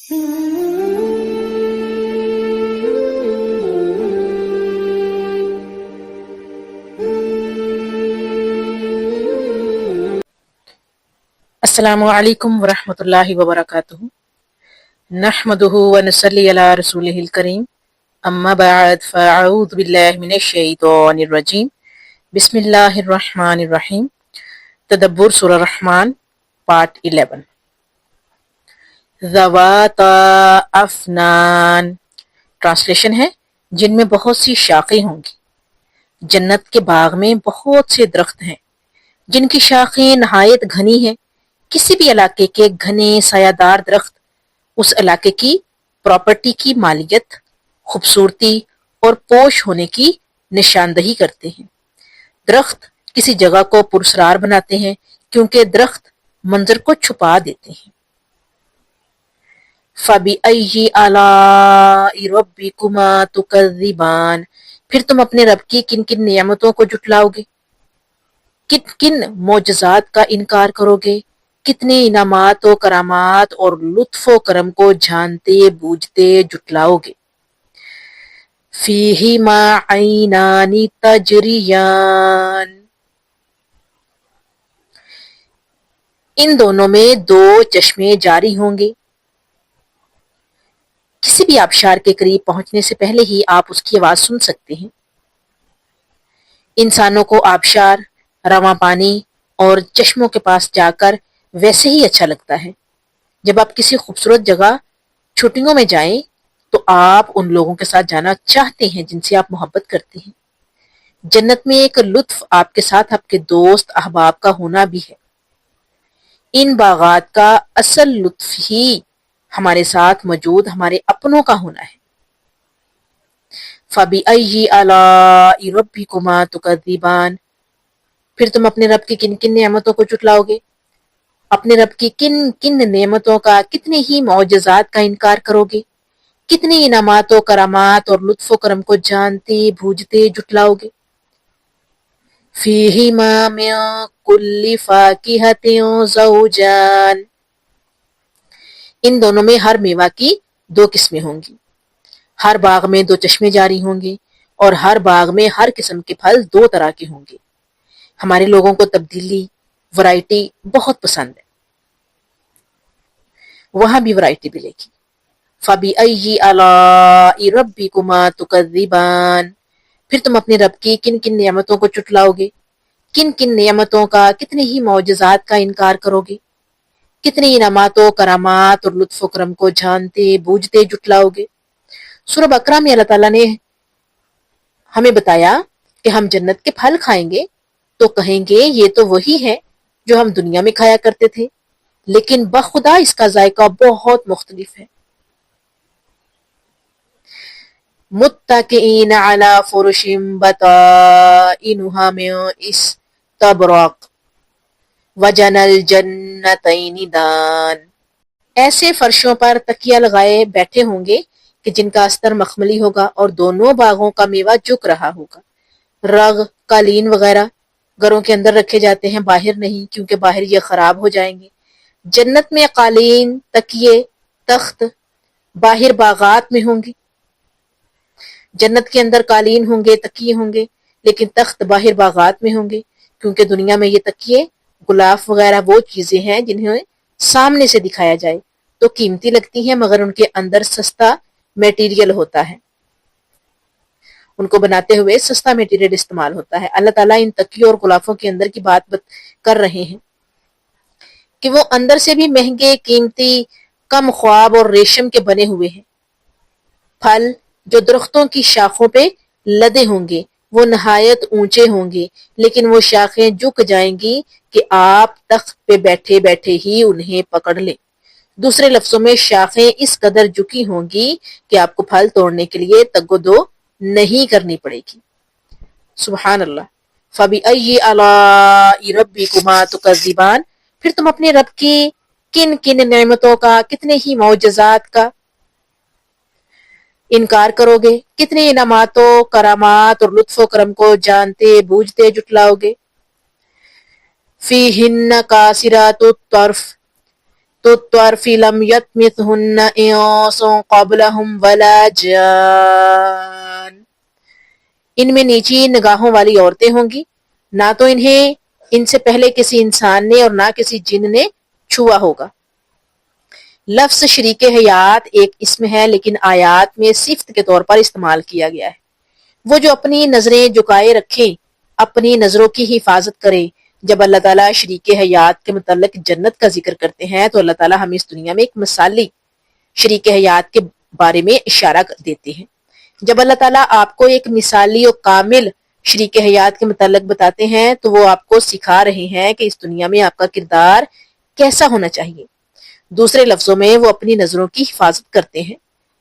السلام علیکم ورحمۃ اللہ وبرکاتہ۔ نحمدہ ونصلی علی رسولہ الکریم، اما بعد فاعوذ باللہ من الشیطان الرجیم، بسم اللہ الرحمن الرحیم۔ تدبر سورہ رحمان، پارٹ 11۔ ذواتا افنان، ٹرانسلیشن ہے جن میں بہت سی شاخیں ہوں گی۔ جنت کے باغ میں بہت سے درخت ہیں جن کی شاخیں نہایت گھنی ہیں۔ کسی بھی علاقے کے گھنے سایہ دار درخت اس علاقے کی پراپرٹی کی مالیت، خوبصورتی اور پوش ہونے کی نشاندہی کرتے ہیں۔ درخت کسی جگہ کو پراسرار بناتے ہیں کیونکہ درخت منظر کو چھپا دیتے ہیں۔ فَبِأَيِّ آلَاءِ رَبِّكُمَا تُكَذِّبَانِ، پھر تم اپنے رب کی کن کن نعمتوں کو جھٹلاؤ گے، کن کن معجزات کا انکار کرو گے، کتنے انعامات و کرامات اور لطف و کرم کو جانتے بوجھتے جھٹلاؤ گے۔ فیہما عینان تجریان، ان دونوں میں دو چشمے جاری ہوں گے۔ کسی بھی آبشار کے قریب پہنچنے سے پہلے ہی آپ اس کی آواز سن سکتے ہیں۔ انسانوں کو آبشار، رواں پانی اور چشموں کے پاس جا کر ویسے ہی اچھا لگتا ہے۔ جب آپ کسی خوبصورت جگہ چھٹیوں میں جائیں تو آپ ان لوگوں کے ساتھ جانا چاہتے ہیں جن سے آپ محبت کرتے ہیں۔ جنت میں ایک لطف آپ کے ساتھ آپ کے دوست احباب کا ہونا بھی ہے۔ ان باغات کا اصل لطف ہی ہمارے ساتھ موجود ہمارے اپنوں کا ہونا ہے۔ فَبِأَيِّ آلَاءِ رَبِّكُمَا تُكَذِّبَانِ، پھر تم اپنے رب کی کن کن نعمتوں کو جھٹلاؤ گے، اپنے رب کی کن کن نعمتوں کا، کتنے ہی معجزات کا انکار کرو گے، کتنے انعامات و کرامات اور لطف و کرم کو جانتے بوجھتے جھٹلاؤ گے۔ فیہما من کل فاکہۃ زوجان، ان دونوں میں ہر میوہ کی دو قسمیں ہوں گی۔ ہر باغ میں دو چشمے جاری ہوں گے اور ہر باغ میں ہر قسم کے پھل دو طرح کے ہوں گے۔ ہمارے لوگوں کو تبدیلی، ورائٹی بہت پسند ہے، وہاں بھی ورائٹی ملے گی۔ فَبِأَيِّ آلَاءِ رَبِّكُمَا تُكَذِّبَانِ، پھر تم اپنے رب کی کن کن نعمتوں کو جھٹلاؤ گے، کن کن نعمتوں کا، کتنے ہی معجزات کا انکار کرو گے، کتنے انعامات و کرامات اور لطف و کرم کو جانتے بوجھتے جھٹلاؤ گے۔ سورہ بقرہ میں اللہ تعالیٰ نے ہمیں بتایا کہ ہم جنت کے پھل کھائیں گے تو کہیں گے یہ تو وہی ہے جو ہم دنیا میں کھایا کرتے تھے، لیکن بخدا اس کا ذائقہ بہت مختلف ہے۔ متکئین علی فرش بطائنها من استبرق وجنى الجنتین دان، ایسے فرشوں پر تکیہ لگائے بیٹھے ہوں گے کہ جن کا استر مخملی ہوگا اور دونوں باغوں کا میوہ جھک رہا ہوگا۔ رگ، قالین وغیرہ گھروں کے اندر رکھے جاتے ہیں، باہر نہیں، کیونکہ باہر یہ خراب ہو جائیں گے۔ جنت میں قالین، تکیے، تخت باہر باغات میں ہوں گے۔ جنت کے اندر قالین ہوں گے، تکیے ہوں گے، لیکن تخت باہر باغات میں ہوں گے، کیونکہ دنیا میں یہ تکیے، غلاف وغیرہ وہ چیزیں ہیں جنہیں سامنے سے دکھایا جائے تو قیمتی لگتی ہیں، مگر ان کے اندر سستا میٹیریل ہوتا ہے، ان کو بناتے ہوئے سستا میٹیریل استعمال ہوتا ہے۔ اللہ تعالیٰ ان تکیوں اور غلافوں کے اندر کی بات کر رہے ہیں کہ وہ اندر سے بھی مہنگے، قیمتی، کم خواب اور ریشم کے بنے ہوئے ہیں۔ پھل جو درختوں کی شاخوں پہ لدے ہوں گے وہ نہایت اونچے ہوں گے، لیکن وہ شاخیں جھک جائیں گی کہ آپ تخت پہ بیٹھے بیٹھے ہی انہیں پکڑ لیں۔ دوسرے لفظوں میں شاخیں اس قدر جھکی ہوں گی کہ آپ کو پھل توڑنے کے لیے تگ و دو نہیں کرنی پڑے گی۔ سبحان اللہ۔ فَبِأَيِّ آلَاءِ رَبِّكُمَا تُكَذِّبَانِ، پھر تم اپنے رب کی کن کن نعمتوں کا، کتنے ہی معجزات کا انکار کرو گے، کتنے انعامات و کرامات اور لطف و کرم کو جانتے بوجھتے جھٹلاؤ گے۔ فِيهِنَّ قَاصِرَاتُ الطَّرْفِ، تو طرفی لم یطمثہن انس قبلہم ولا جان، ان میں نیچی نگاہوں والی عورتیں ہوں گی، نہ تو انہیں ان سے پہلے کسی انسان نے اور نہ کسی جن نے چھوا ہوگا۔ لفظ شریک حیات ایک اسم ہے لیکن آیات میں صفت کے طور پر استعمال کیا گیا ہے۔ وہ جو اپنی نظریں جھکائے رکھے، اپنی نظروں کی حفاظت کرے۔ جب اللہ تعالیٰ شریک حیات کے متعلق جنت کا ذکر کرتے ہیں تو اللہ تعالیٰ ہمیں اس دنیا میں ایک مثالی شریک حیات کے بارے میں اشارہ دیتے ہیں۔ جب اللہ تعالیٰ آپ کو ایک مثالی اور کامل شریک حیات کے متعلق بتاتے ہیں تو وہ آپ کو سکھا رہے ہیں کہ اس دنیا میں آپ کا کردار کیسا ہونا چاہیے۔ دوسرے لفظوں میں وہ اپنی نظروں کی حفاظت کرتے ہیں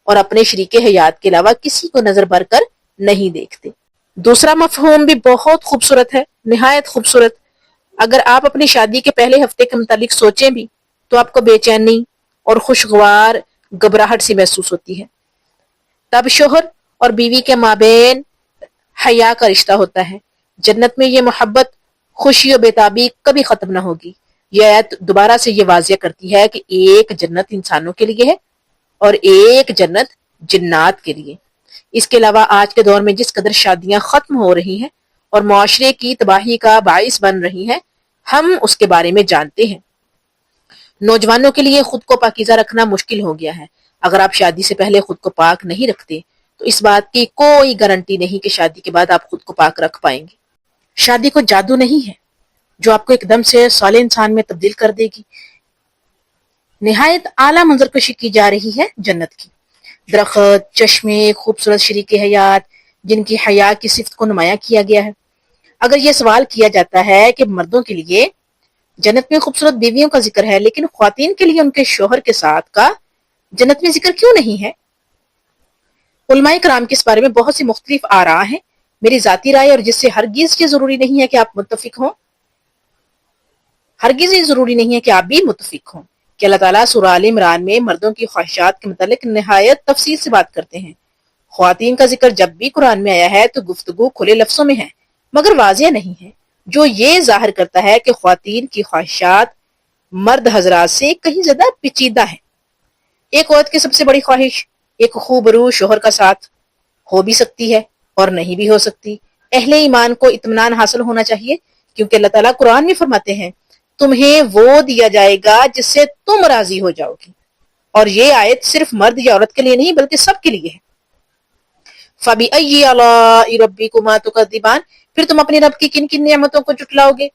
اور اپنے شریک حیات کے علاوہ کسی کو نظر بھر کر نہیں دیکھتے۔ دوسرا مفہوم بھی بہت خوبصورت ہے، نہایت خوبصورت۔ اگر آپ اپنی شادی کے پہلے ہفتے کے متعلق سوچیں بھی تو آپ کو بے چینی اور خوشگوار گھبراہٹ سی محسوس ہوتی ہے۔ تب شوہر اور بیوی کے مابین حیا کا رشتہ ہوتا ہے۔ جنت میں یہ محبت، خوشی و بیتابی کبھی ختم نہ ہوگی۔ یہ آیت دوبارہ سے یہ واضح کرتی ہے کہ ایک جنت انسانوں کے لیے ہے اور ایک جنت جنات کے لیے۔ اس کے علاوہ آج کے دور میں جس قدر شادیاں ختم ہو رہی ہیں اور معاشرے کی تباہی کا باعث بن رہی ہیں، ہم اس کے بارے میں جانتے ہیں۔ نوجوانوں کے لیے خود کو پاکیزہ رکھنا مشکل ہو گیا ہے۔ اگر آپ شادی سے پہلے خود کو پاک نہیں رکھتے تو اس بات کی کوئی گارنٹی نہیں کہ شادی کے بعد آپ خود کو پاک رکھ پائیں گے۔ شادی کوئی جادو نہیں ہے جو آپ کو ایک دم سے صالح انسان میں تبدیل کر دے گی۔ نہایت اعلیٰ منظر کشی کی جا رہی ہے جنت کی۔ درخت، چشمے، خوبصورت شریک حیات جن کی حیا کی صفت کو نمایاں کیا گیا ہے۔ اگر یہ سوال کیا جاتا ہے کہ مردوں کے لیے جنت میں خوبصورت بیویوں کا ذکر ہے لیکن خواتین کے لیے ان کے شوہر کے ساتھ کا جنت میں ذکر کیوں نہیں ہے؟ علماء کرام کے اس بارے میں بہت سی مختلف آراء ہیں۔ میری ذاتی رائے، اور جس سے ہرگز یہ ضروری نہیں ہے کہ آپ متفق ہوں، ہرگز یہ ضروری نہیں ہے کہ آپ بھی متفق ہوں، کہ اللہ تعالیٰ سورہ آل عمران میں مردوں کی خواہشات کے متعلق نہایت تفصیل سے بات کرتے ہیں۔ خواتین کا ذکر جب بھی قرآن میں آیا ہے تو گفتگو کھلے لفظوں میں ہے مگر واضح نہیں ہے، جو یہ ظاہر کرتا ہے کہ خواتین کی خواہشات مرد حضرات سے کہیں زیادہ پیچیدہ ہیں۔ ایک عورت کی سب سے بڑی خواہش ایک خوبرو شوہر کا ساتھ ہو بھی سکتی ہے اور نہیں بھی ہو سکتی۔ اہل ایمان کو اطمینان حاصل ہونا چاہیے، کیونکہ اللہ تعالیٰ قرآن میں فرماتے ہیں تمہیں وہ دیا جائے گا جس سے تم راضی ہو جاؤ گی، اور یہ آیت صرف مرد یا عورت کے لیے نہیں بلکہ سب کے لیے ہے۔ فَبِأَيِّ آلَاءِ رَبِّكُمَا تُكَذِّبَانِ، پھر تم اپنے رب کی کن کن نعمتوں کو جھٹلاؤ گے،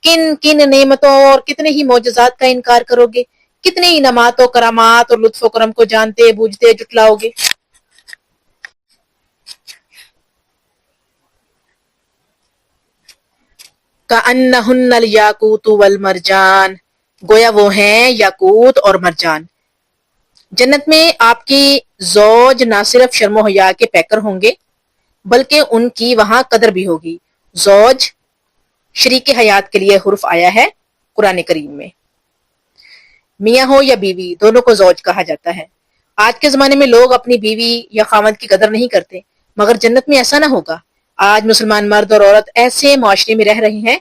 کن کن نعمتوں اور کتنے ہی معجزات کا انکار کرو گے، کتنے ہی انعامات و کرامات اور لطف و کرم کو جانتے بوجھتے جھٹلاؤ گے۔ کَأَنَّهُنَّ الْيَاقُوتُ وَالْمَرْجَانُ، گویا وہ ہیں یاقوت اور مرجان۔ جنت میں آپ کی زوج نہ صرف شرم و حیا کے پیکر ہوں گے بلکہ ان کی وہاں قدر بھی ہوگی۔ زوج شریک حیات کے لیے حرف آیا ہے قرآن کریم میں۔ میاں ہو یا بیوی، دونوں کو زوج کہا جاتا ہے۔ آج کے زمانے میں لوگ اپنی بیوی یا خاوند کی قدر نہیں کرتے، مگر جنت میں ایسا نہ ہوگا۔ آج مسلمان مرد اور عورت ایسے معاشرے میں رہ رہے ہیں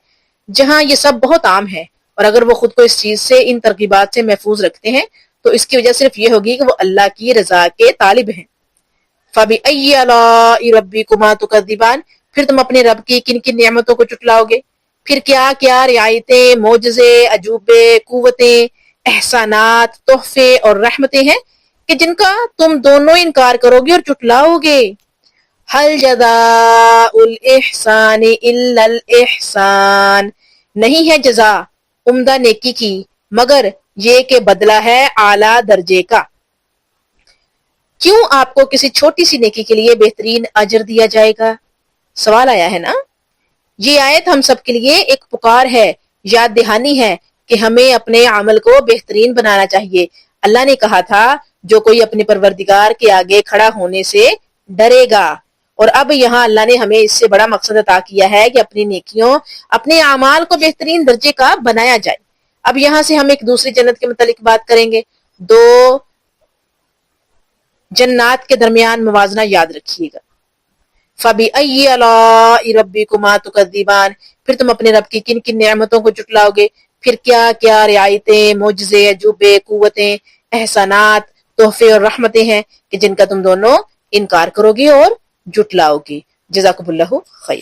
جہاں یہ سب بہت عام ہے، اور اگر وہ خود کو اس چیز سے، ان ترغیبات سے محفوظ رکھتے ہیں تو اس کی وجہ صرف یہ ہوگی کہ وہ اللہ کی رضا کے طالب ہیں۔ فَبِأَيِّ آلَاءِ رَبِّكُمَا تُكَذِّبَانِ، پھر تم اپنے رب کی کن کن نعمتوں کو جھٹلاؤ گے، پھر کیا کیا رعایتیں، معجزے، عجوبے، قوتیں، احسانات، تحفے اور رحمتیں ہیں کہ جن کا تم دونوں انکار کرو گے اور جھٹلاؤ گے۔ هَلْ جَزَاءُ الْإِحْسَانِ إِلَّا الْإِحْسَانُ، نہیں ہے جزا عمدہ نیکی کی مگر یہ کہ بدلہ ہے اعلیٰ درجے کا۔ کیوں آپ کو کسی چھوٹی سی نیکی کے لیے بہترین اجر دیا جائے گا؟ سوال آیا ہے نا؟ یہ آیت ہم سب کے لیے ایک پکار ہے، یاد دہانی ہے کہ ہمیں اپنے عمل کو بہترین بنانا چاہیے۔ اللہ نے کہا تھا جو کوئی اپنے پروردگار کے آگے کھڑا ہونے سے ڈرے گا، اور اب یہاں اللہ نے ہمیں اس سے بڑا مقصد عطا کیا ہے کہ اپنی نیکیوں، اپنے اعمال کو بہترین درجے کا بنایا جائے۔ اب یہاں سے ہم ایک دوسری جنت کے متعلق بات کریں گے۔ دو جنات کے درمیان موازنہ یاد رکھیے گا۔ فَبِأَيِّ آلَاءِ رَبِّكُمَا تُكَذِّبَانِ، پھر تم اپنے رب کی کن کن نعمتوں کو جھٹلاؤ گے، پھر کیا کیا رعایتیں، معجزے، عجوبے، قوتیں، احسانات، تحفے اور رحمتیں ہیں کہ جن کا تم دونوں انکار کرو گے اور جھٹلاؤ گے۔ جزاکم اللہ خیر۔